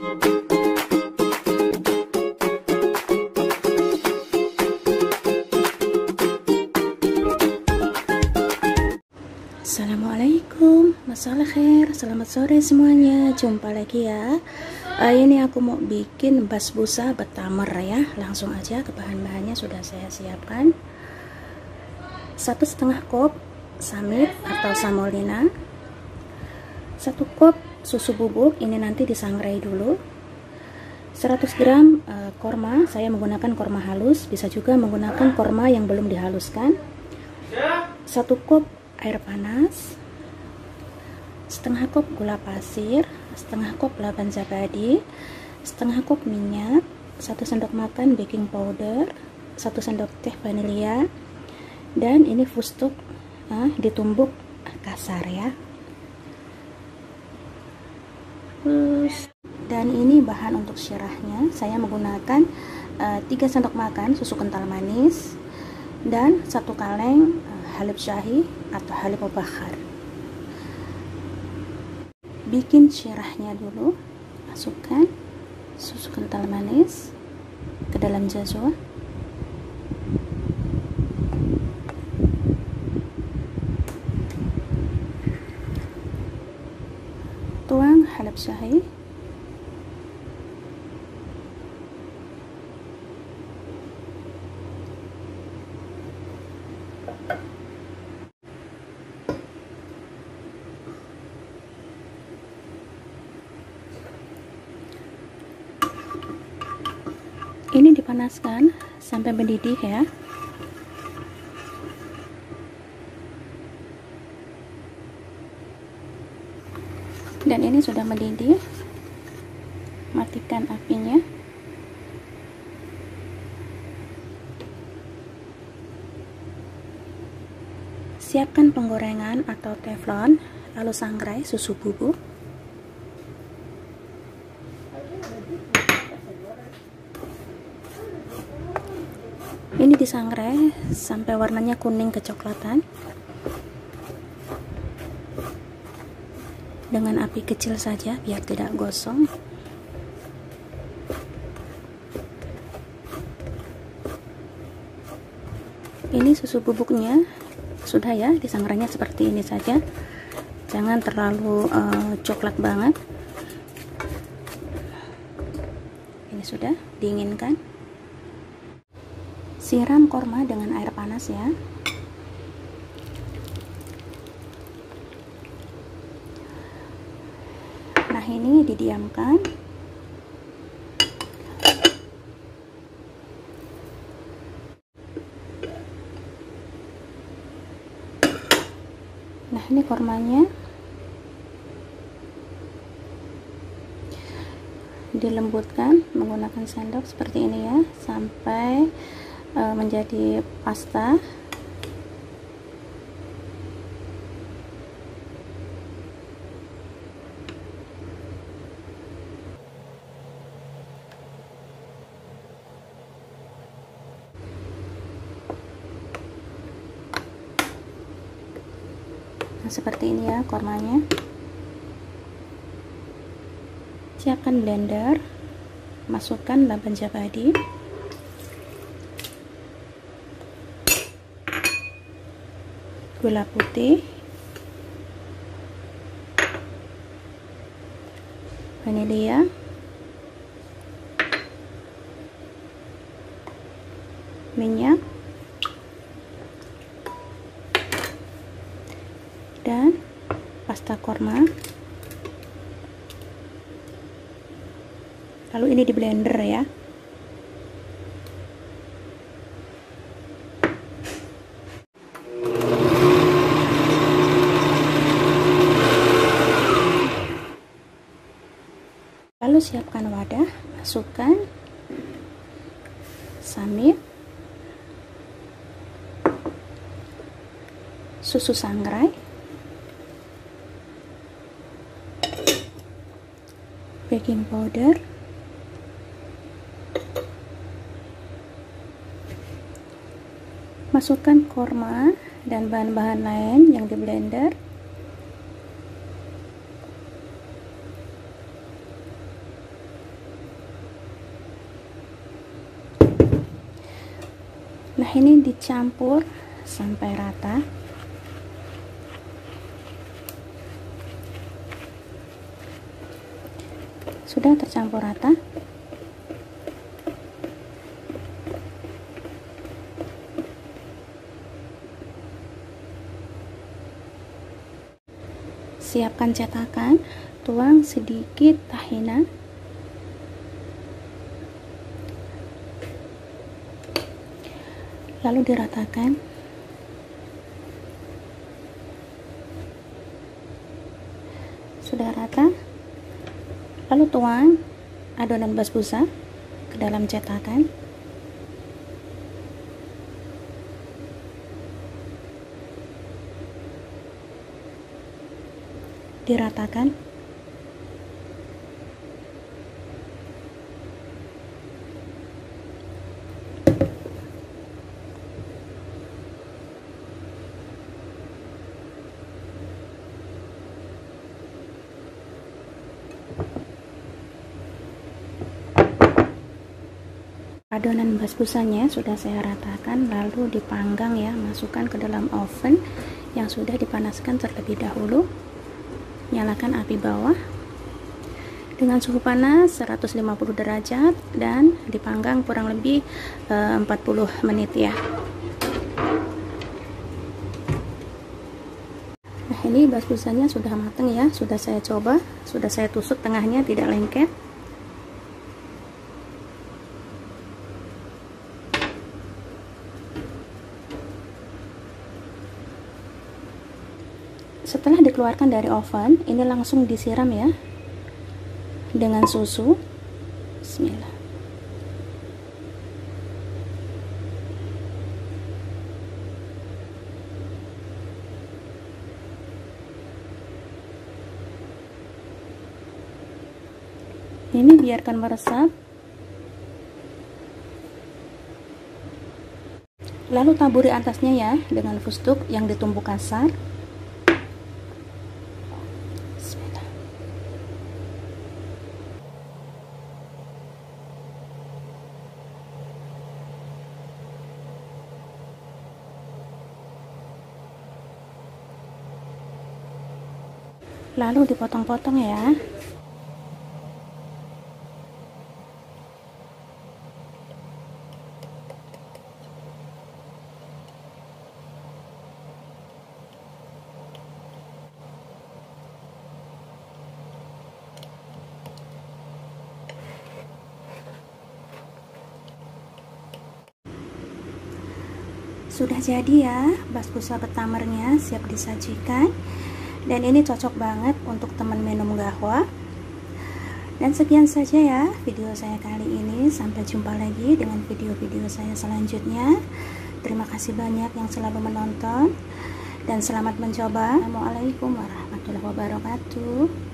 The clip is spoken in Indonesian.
Assalamualaikum, masalah khair, selamat sore semuanya. Jumpa lagi ya. Ini aku mau bikin basbusa betamer ya. Langsung aja ke bahan-bahannya sudah saya siapkan. 1,5 kop samit atau samolina, 1 kop susu bubuk, ini nanti disangrai dulu. 100 gram korma, saya menggunakan korma halus, bisa juga menggunakan korma yang belum dihaluskan. 1 kop air panas, setengah kop gula pasir, setengah kop laban zabadi, setengah kop minyak, 1 sendok makan baking powder, 1 sendok teh vanilya, dan ini fustuk ditumbuk kasar ya. Dan ini bahan untuk syirahnya, saya menggunakan 3 sendok makan susu kental manis dan 1 kaleng halib syahi atau halib mubakhar. Bikin syirahnya dulu, masukkan susu kental manis ke dalam jazwa, tuang halib syahi, ini dipanaskan sampai mendidih ya. Dan ini sudah mendidih, matikan apinya. Siapkan penggorengan atau teflon, lalu sangrai susu bubuk. Ini disangrai sampai warnanya kuning kecoklatan dengan api kecil saja biar tidak gosong. Ini susu bubuknya sudah ya, disangrainya seperti ini saja, jangan terlalu coklat banget. Ini sudah dinginkan. Siram korma dengan air panas ya. Nah, ini didiamkan. Nah, ini kormanya dilembutkan menggunakan sendok seperti ini ya, sampai menjadi pasta. Nah, seperti ini ya kormanya. Siapkan blender, masukkan laban zabadi, gula putih, vanilya, minyak, dan pasta korma. Lalu ini di blender ya. Lalu siapkan wadah, masukkan samit, susu sangrai, baking powder, masukkan korma dan bahan-bahan lain yang di blender. ini dicampur sampai rata. Sudah tercampur rata. Siapkan cetakan, tuang sedikit tahina. Lalu diratakan. Sudah rata, lalu tuang adonan basbusa ke dalam cetakan. Diratakan. Adonan basbusanya sudah saya ratakan, lalu dipanggang ya, masukkan ke dalam oven yang sudah dipanaskan terlebih dahulu. Nyalakan api bawah dengan suhu panas 150 derajat dan dipanggang kurang lebih 40 menit ya. Nah, ini basbusanya sudah matang ya, sudah saya coba, sudah saya tusuk tengahnya tidak lengket. Setelah dikeluarkan dari oven, ini langsung disiram ya dengan susu. Bismillah. Ini biarkan meresap. Lalu taburi atasnya ya dengan fustuk yang ditumbuk kasar. Lalu dipotong-potong ya. Sudah jadi ya, basbusa betamarnya siap disajikan. Dan ini cocok banget untuk teman minum gahwa. Dan sekian saja ya video saya kali ini. Sampai jumpa lagi dengan video-video saya selanjutnya. Terima kasih banyak yang selalu menonton dan selamat mencoba. Assalamualaikum warahmatullahi wabarakatuh.